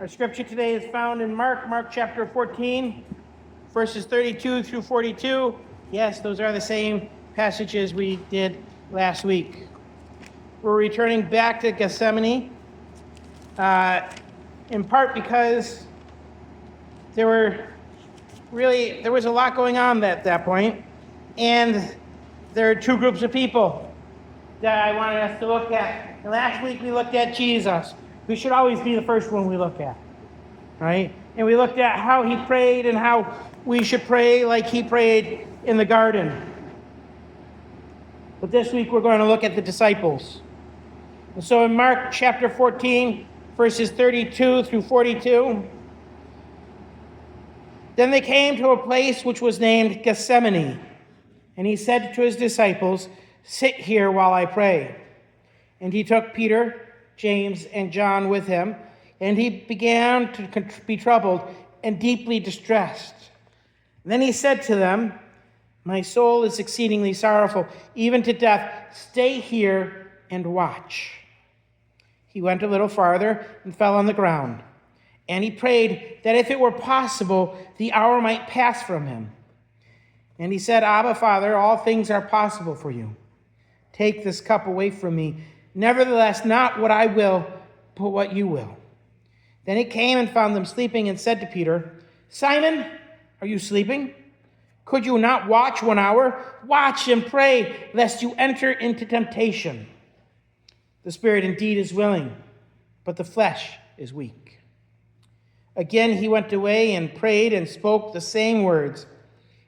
Our scripture today is found in Mark chapter 14, verses 32 through 42. Yes, those are the same passages we did last week. We're returning back to Gethsemane, in part because there was a lot going on at that point, and there are two groups of people that I wanted us to look at. And last week we looked at Jesus, who should always be the first one we look at, right? And we looked at how he prayed and how we should pray like he prayed in the garden. But this week we're going to look at the disciples. And so in Mark chapter 14, verses 32 through 42, then they came to a place which was named Gethsemane, and he said to his disciples, "Sit here while I pray." And he took Peter, James, and John with him, and he began to be troubled and deeply distressed. Then he said to them, "My soul is exceedingly sorrowful, even to death. Stay here and watch." He went a little farther and fell on the ground, and he prayed that if it were possible, the hour might pass from him. And he said, "Abba, Father, all things are possible for you. Take this cup away from me. Nevertheless, not what I will, but what you will." Then he came and found them sleeping and said to Peter, "Simon, are you sleeping? Could you not watch 1 hour? Watch and pray, lest you enter into temptation. The spirit indeed is willing, but the flesh is weak." Again he went away and prayed and spoke the same words.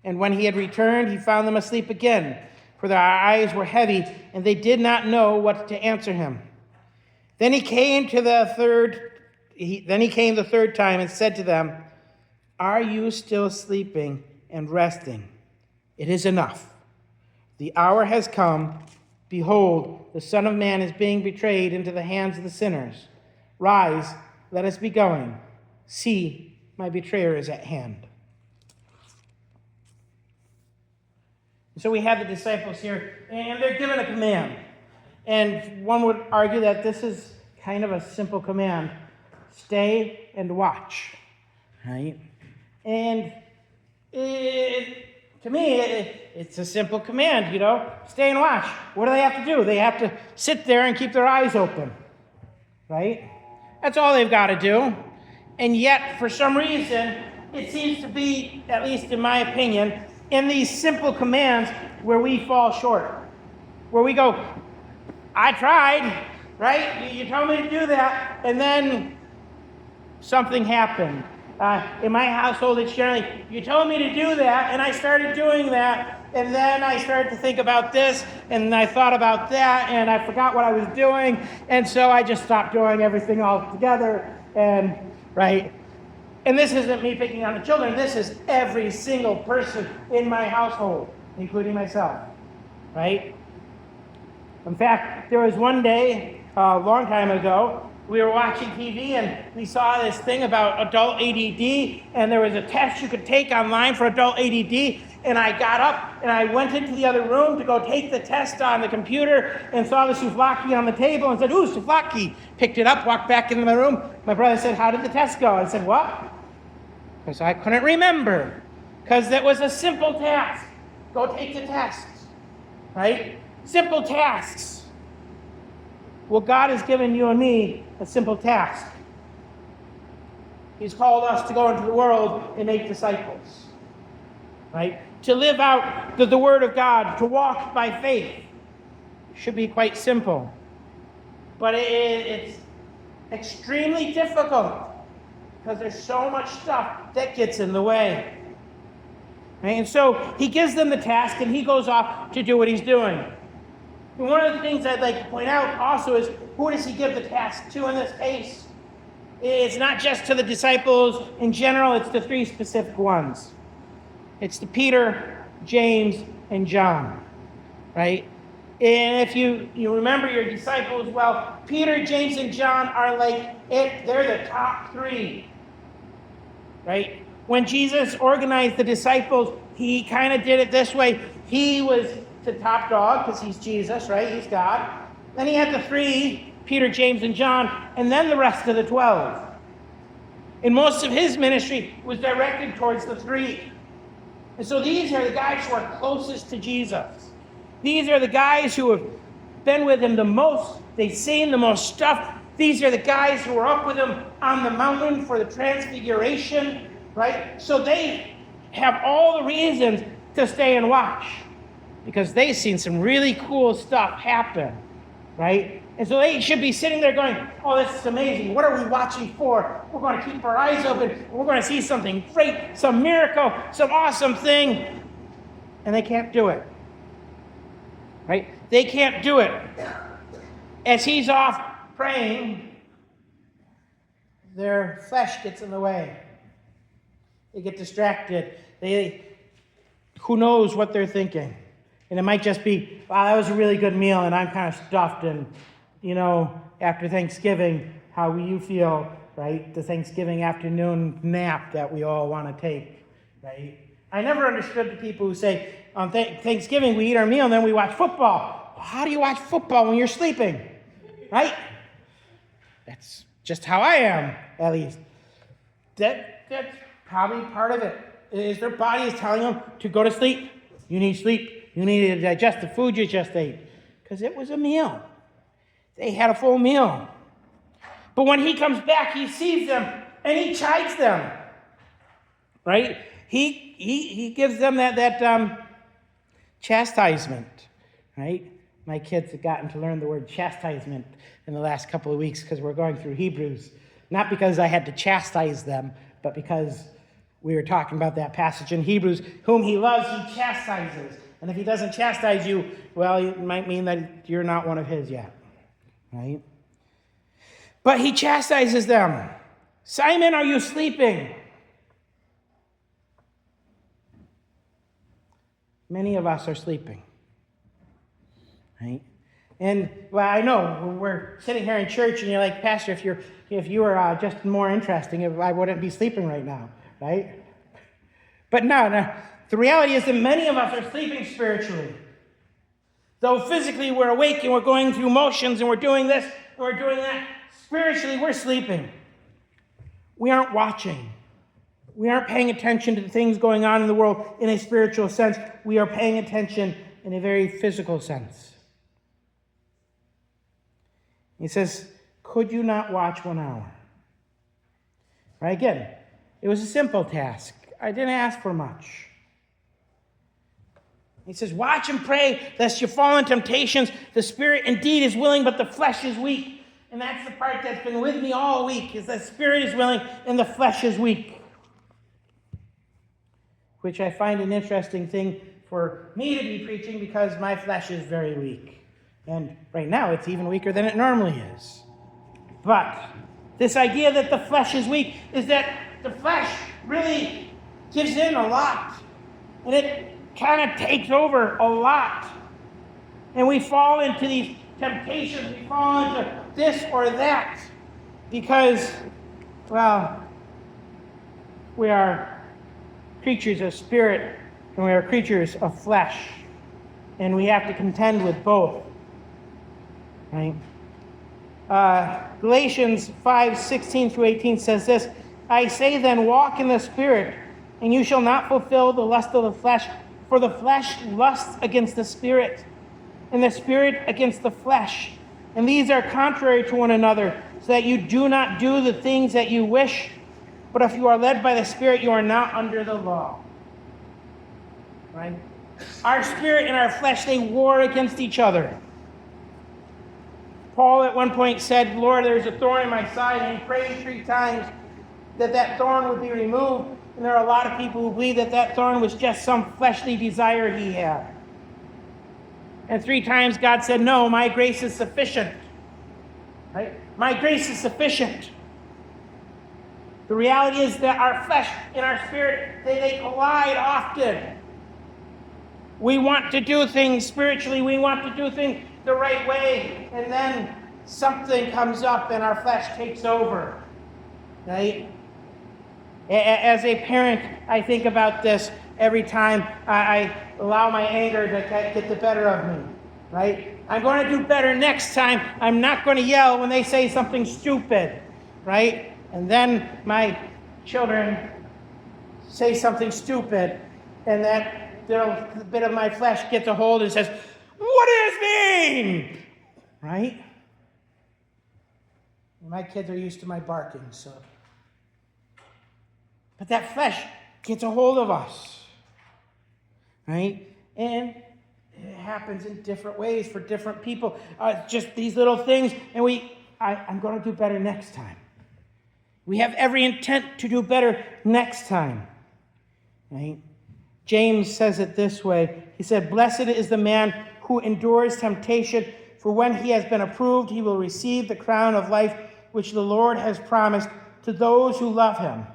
And when he had returned, he found them asleep again, for their eyes were heavy, and they did not know what to answer him. Then he came the third time and said to them, "Are you still sleeping and resting? It is enough. The hour has come. Behold, the Son of Man is being betrayed into the hands of the sinners. Rise, let us be going. See, my betrayer is at hand." So we have the disciples here, and they're given a command. And one would argue that this is kind of a simple command. Stay and watch, right? And to me, it's a simple command, stay and watch. What do they have to do? They have to sit there and keep their eyes open, right? That's all they've got to do. And yet, for some reason, it seems to be, at least in my opinion, in these simple commands where we fall short. Where we go, "I tried," right? You told me to do that, and then something happened. In my household, it's generally, "You told me to do that, and I started doing that, and then I started to think about this, and I thought about that, and I forgot what I was doing, and so I just stopped doing everything altogether," and right? And this isn't me picking on the children. This is every single person in my household, including myself, right? In fact, there was one day, a long time ago, we were watching TV and we saw this thing about adult ADD, and there was a test you could take online for adult ADD, and I got up and I went into the other room to go take the test on the computer and saw the souvlaki on the table and said, "Ooh, souvlaki." Picked it up, walked back into my room. My brother said, "How did the test go?" I said, "What?" Because I couldn't remember. Because that was a simple task. Go take the test, right? Simple tasks. Well, God has given you and me a simple task. He's called us to go into the world and make disciples, right? To live out the word of God, to walk by faith. Should be quite simple. But it's extremely difficult because there's so much stuff that gets in the way. Right? And so he gives them the task and he goes off to do what he's doing. And one of the things I'd like to point out also is, who does he give the task to in this case? It's not just to the disciples in general, it's to three specific ones. It's to Peter, James, and John, right? And if you remember your disciples, well, Peter, James, and John are they're the top three, right? When Jesus organized the disciples, he kind of did it this way. He was the top dog because he's Jesus, right? He's God. Then he had the three, Peter, James, and John, and then the rest of the 12. And most of his ministry was directed towards the three. And so these are the guys who are closest to Jesus. These are the guys who have been with him the most. They've seen the most stuff. These are the guys who were up with him on the mountain for the transfiguration, right? So they have all the reasons to stay and watch because they've seen some really cool stuff happen, right? And so they should be sitting there going, oh, this is amazing. What are we watching for? We're going to keep our eyes open. We're going to see something great, some miracle, some awesome thing. And they can't do it, right? They can't do it. As he's off praying, their flesh gets in the way. They get distracted. Who knows what they're thinking? And it might just be, wow, that was a really good meal, and I'm kind of stuffed. And, after Thanksgiving, how will you feel, right? The Thanksgiving afternoon nap that we all want to take, right? I never understood the people who say, on Thanksgiving we eat our meal and then we watch football. Well, how do you watch football when you're sleeping, right? That's just how I am, at least. That's probably part of it, is their body is telling them to go to sleep. You need sleep. You need to digest the food you just ate. Because it was a meal. They had a full meal. But when he comes back, he sees them and he chides them. Right? He gives them that chastisement. Right? My kids have gotten to learn the word chastisement in the last couple of weeks because we're going through Hebrews. Not because I had to chastise them, but because we were talking about that passage in Hebrews. Whom he loves, he chastises. And if he doesn't chastise you, well, it might mean that you're not one of his yet. Right? But he chastises them. Simon, are you sleeping? Many of us are sleeping. Right? And, well, I know when we're sitting here in church and you're like, Pastor, if you were just more interesting, I wouldn't be sleeping right now. Right? But no. The reality is that many of us are sleeping spiritually. Though physically we're awake and we're going through motions and we're doing this and we're doing that, spiritually we're sleeping. We aren't watching. We aren't paying attention to the things going on in the world in a spiritual sense. We are paying attention in a very physical sense. He says, could you not watch 1 hour? Right? Again, it was a simple task. I didn't ask for much. He says, watch and pray lest you fall in temptations. The spirit indeed is willing, but the flesh is weak. And that's the part that's been with me all week, is the spirit is willing and the flesh is weak. Which I find an interesting thing for me to be preaching because my flesh is very weak. And right now it's even weaker than it normally is. But this idea that the flesh is weak is that the flesh really gives in a lot. And it kind of takes over a lot. And we fall into these temptations. We fall into this or that because, well, we are creatures of spirit and we are creatures of flesh. And we have to contend with both. Right? Galatians 5:16-18 says this, I say then, walk in the Spirit, and you shall not fulfill the lust of the flesh. For the flesh lusts against the Spirit, and the Spirit against the flesh. And these are contrary to one another, so that you do not do the things that you wish. But if you are led by the Spirit, you are not under the law. Right? Our spirit and our flesh, they war against each other. Paul at one point said, Lord, there's a thorn in my side, and he prayed 3 times that thorn would be removed. And there are a lot of people who believe that thorn was just some fleshly desire he had. And 3 times God said, no, my grace is sufficient. Right? My grace is sufficient. The reality is that our flesh and our spirit, they collide often. We want to do things spiritually. We want to do things the right way. And then something comes up and our flesh takes over. Right? As a parent, I think about this every time I allow my anger to get the better of me, right? I'm going to do better next time. I'm not going to yell when they say something stupid, right? And then my children say something stupid, and that little bit of my flesh gets a hold and says, "What does this mean?" Right? My kids are used to my barking, so. But that flesh gets a hold of us, right? And it happens in different ways for different people. Just these little things, and I'm going to do better next time. We have every intent to do better next time, right? James says it this way. He said, "Blessed is the man who endures temptation, for when he has been approved, he will receive the crown of life which the Lord has promised to those who love him.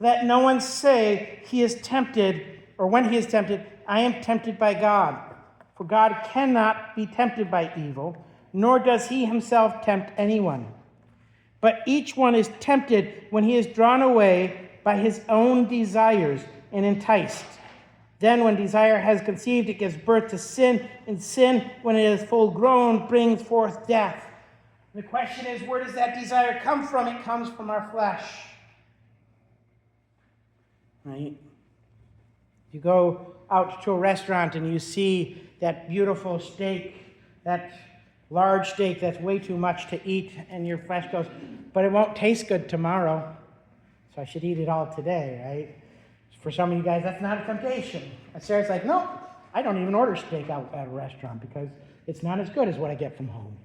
Let no one say he is tempted, or when he is tempted, I am tempted by God. For God cannot be tempted by evil, nor does he himself tempt anyone. But each one is tempted when he is drawn away by his own desires and enticed. Then when desire has conceived, it gives birth to sin, and sin, when it is full grown, brings forth death." The question is, where does that desire come from? It comes from our flesh. Right? You go out to a restaurant and you see that beautiful steak, that large steak that's way too much to eat, and your flesh goes, "But it won't taste good tomorrow, so I should eat it all today," right? For some of you guys, that's not a temptation. And Sarah's like, "No, I don't even order steak out at a restaurant because it's not as good as what I get from home."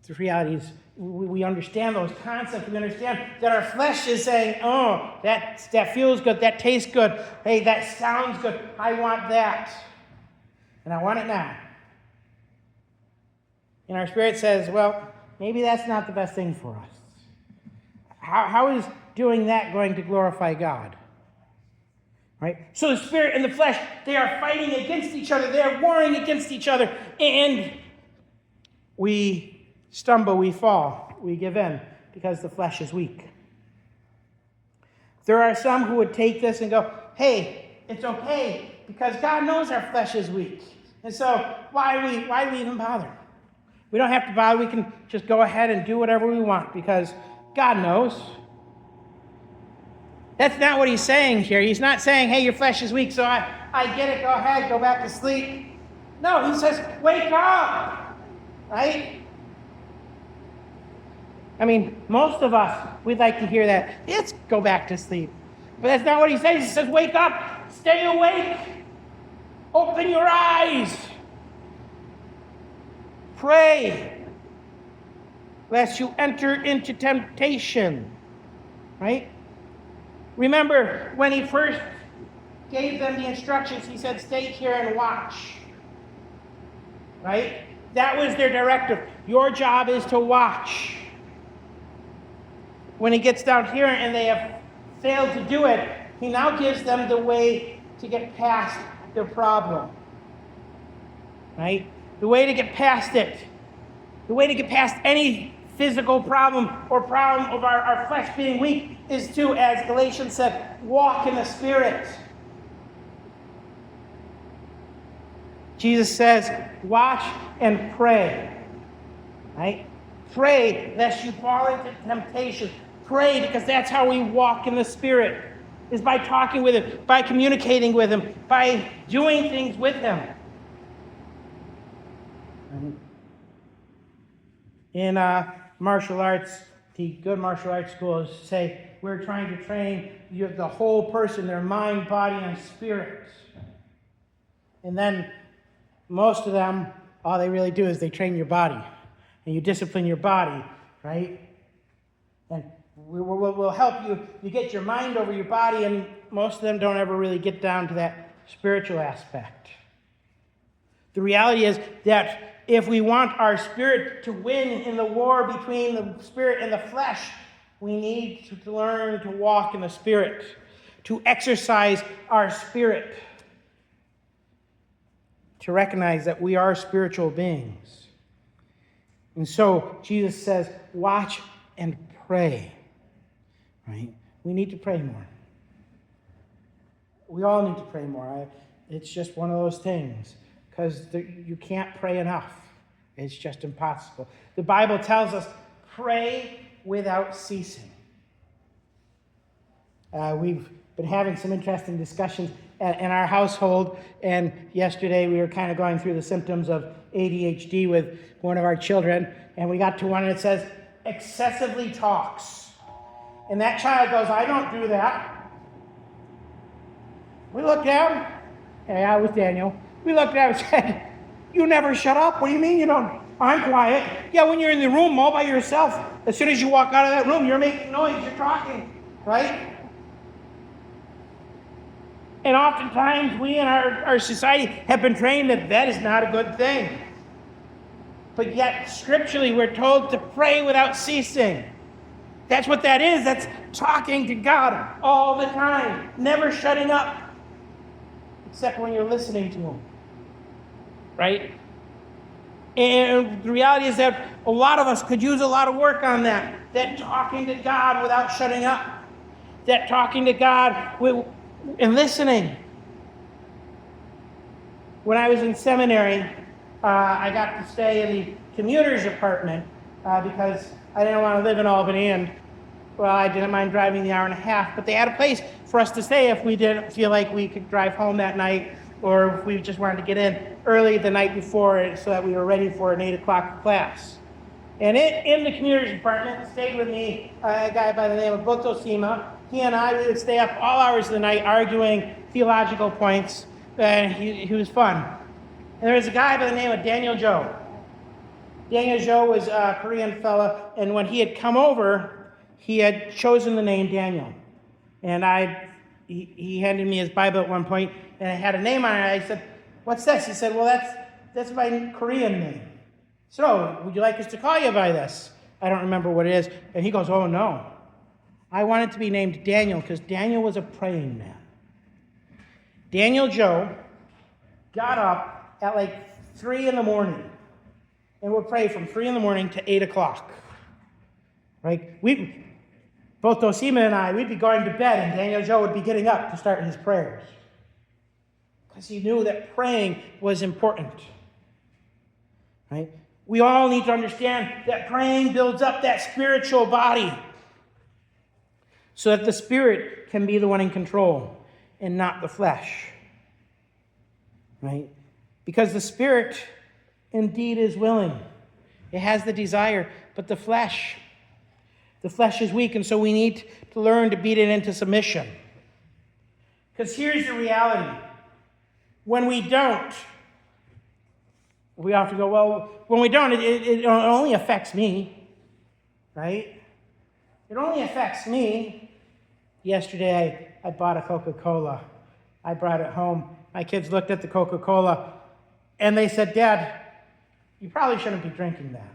The reality is, we understand those concepts. We understand that our flesh is saying, "Oh, that feels good, that tastes good. Hey, that sounds good. I want that. And I want it now." And our spirit says, "Well, maybe that's not the best thing for us. How is doing that going to glorify God?" Right? So the spirit and the flesh, they are fighting against each other. They are warring against each other. And we stumble, we fall, we give in because the flesh is weak. There are some who would take this and go, "Hey, it's okay because God knows our flesh is weak. And so why we even bother? We don't have to bother. We can just go ahead and do whatever we want because God knows." That's not what he's saying here. He's not saying, "Hey, your flesh is weak, so I get it. Go ahead, go back to sleep." No, he says, "Wake up." Right? I mean, most of us, we'd like to hear that. Let's go back to sleep. But that's not what he says. He says, "Wake up. Stay awake. Open your eyes. Pray, lest you enter into temptation." Right? Remember, when he first gave them the instructions, he said, "Stay here and watch." Right? That was their directive. Your job is to watch. When he gets down here and they have failed to do it, he now gives them the way to get past their problem. Right? The way to get past it. The way to get past any physical problem or problem of our flesh being weak is to, as Galatians said, walk in the Spirit. Jesus says, watch and pray. Right? Pray lest you fall into temptation. Pray because that's how we walk in the Spirit, is by talking with him, by communicating with him, by doing things with him. In martial arts, the good martial arts schools say we're trying to train the whole person, their mind, body, and spirit. And then most of them, all they really do is they train your body. And you discipline your body, right? And we'll help you get your mind over your body, and most of them don't ever really get down to that spiritual aspect. The reality is that if we want our spirit to win in the war between the spirit and the flesh, we need to learn to walk in the Spirit, to exercise our spirit, to recognize that we are spiritual beings. And so Jesus says, watch and pray. Right? We need to pray more. We all need to pray more. It's just one of those things. Because you can't pray enough. It's just impossible. The Bible tells us, pray without ceasing. We've been having some interesting discussions in our household, and yesterday we were kind of going through the symptoms of ADHD with one of our children, and we got to one that says, excessively talks. And that child goes, I don't do that. We looked down, and I was Daniel. We looked down and said, you never shut up. What do you mean you don't? I'm quiet. Yeah, when you're in the room all by yourself, as soon as you walk out of that room, you're making noise, you're talking, right? And oftentimes we in our society have been trained that that is not a good thing. But yet, scripturally, we're told to pray without ceasing. That's what that is. That's talking to God all the time, never shutting up, except when you're listening to Him, right? And the reality is that a lot of us could use a lot of work on that talking to God without shutting up, that talking to God and listening. When I was in seminary, I got to stay in the commuter's apartment because I didn't want to live in Albany, and well, I didn't mind driving the hour and a half, but they had a place for us to stay if we didn't feel like we could drive home that night, or if we just wanted to get in early the night before so that we were ready for an 8 o'clock class. And in the commuter's apartment stayed with me a guy by the name of Botosima. He and I would stay up all hours of the night arguing theological points, and he was fun. And there was a guy by the name of Daniel Joe. Daniel Joe was a Korean fella, and when he had come over, he had chosen the name Daniel. And he handed me his Bible at one point, and it had a name on it. I said, what's this? He said, well, that's my Korean name. So, would you like us to call you by this? I don't remember what it is. And he goes, oh, no. I wanted to be named Daniel because Daniel was a praying man. Daniel Joe got up at like 3 in the morning and would pray from 3 in the morning to 8 o'clock. Right? Both Dosima and I, we'd be going to bed, and Daniel Joe would be getting up to start his prayers. Because he knew that praying was important. Right? We all need to understand that praying builds up that spiritual body so that the spirit can be the one in control and not the flesh. Right? Because the spirit indeed is willing. It has the desire, but the flesh is weak, and so we need to learn to beat it into submission. Because here's the reality. When we don't, we often go, well, when we don't, it only affects me, right? It only affects me. Yesterday, I bought a Coca-Cola. I brought it home. My kids looked at the Coca-Cola, and they said, Dad, you probably shouldn't be drinking that.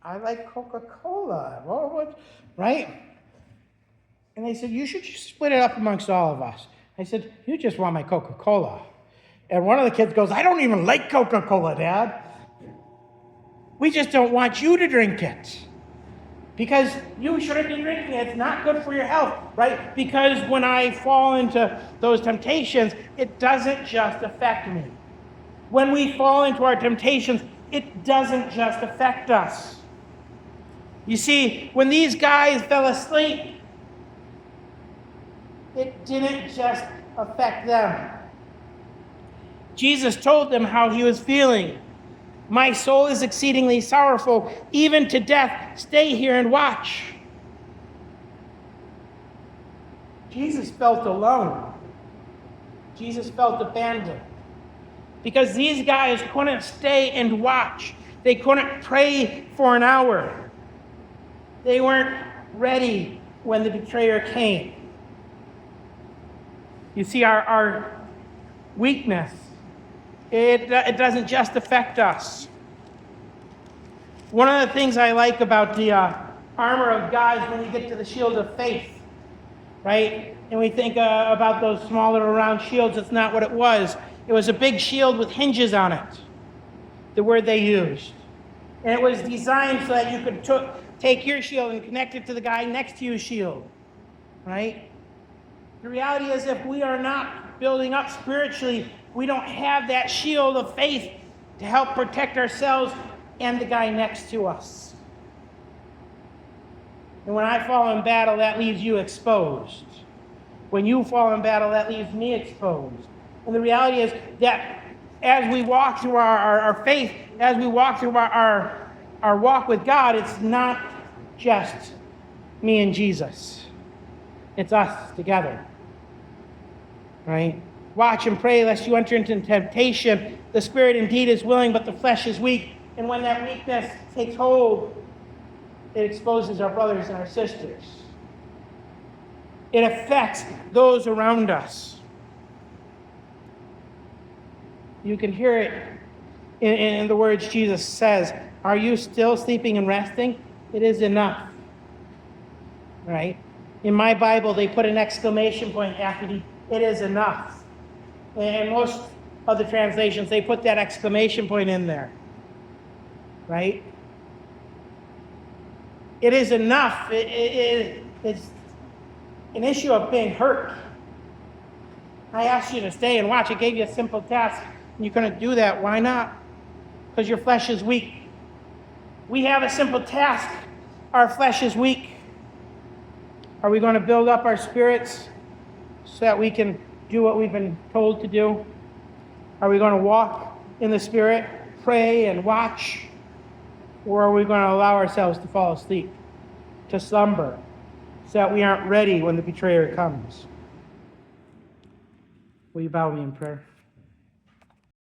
I like Coca-Cola, right? And they said, you should just split it up amongst all of us. I said, you just want my Coca-Cola. And one of the kids goes, I don't even like Coca-Cola, Dad. We just don't want you to drink it. Because you shouldn't be drinking it. It's not good for your health, right? Because when I fall into those temptations, it doesn't just affect me. When we fall into our temptations, it doesn't just affect us. You see, when these guys fell asleep, it didn't just affect them. Jesus told them how he was feeling. My soul is exceedingly sorrowful, even to death. Stay here and watch. Jesus felt alone. Jesus felt abandoned. Because these guys couldn't stay and watch. They couldn't pray for an hour. They weren't ready when the betrayer came. You see, our weakness, it doesn't just affect us. One of the things I like about the armor of God is when you get to the shield of faith, right? And we think about those smaller round shields. It's not what it was. It was a big shield with hinges on it, the word they used. And it was designed so that you could take your shield and connect it to the guy next to your shield, right? The reality is if we are not building up spiritually, we don't have that shield of faith to help protect ourselves and the guy next to us. And when I fall in battle, that leaves you exposed. When you fall in battle, that leaves me exposed. And the reality is that as we walk through our faith, as we walk through our walk with God, it's not just me and Jesus. It's us together. Right? Watch and pray lest you enter into temptation. The spirit indeed is willing, but the flesh is weak. And when that weakness takes hold, it exposes our brothers and our sisters. It affects those around us. You can hear it in the words Jesus says, "Are you still sleeping and resting? It is enough." Right? In my Bible, they put an exclamation point after the "it is enough." And most of the translations, they put that exclamation point in there. Right? It is enough. It's an issue of being hurt. I asked you to stay and watch. I gave you a simple task, and you couldn't do that. Why not? Because your flesh is weak. We have a simple task. Our flesh is weak. Are we going to build up our spirits so that we can do what we've been told to do? Are we going to walk in the Spirit, pray and watch? Or are we going to allow ourselves to fall asleep, to slumber, so that we aren't ready when the betrayer comes? Will you bow me in prayer?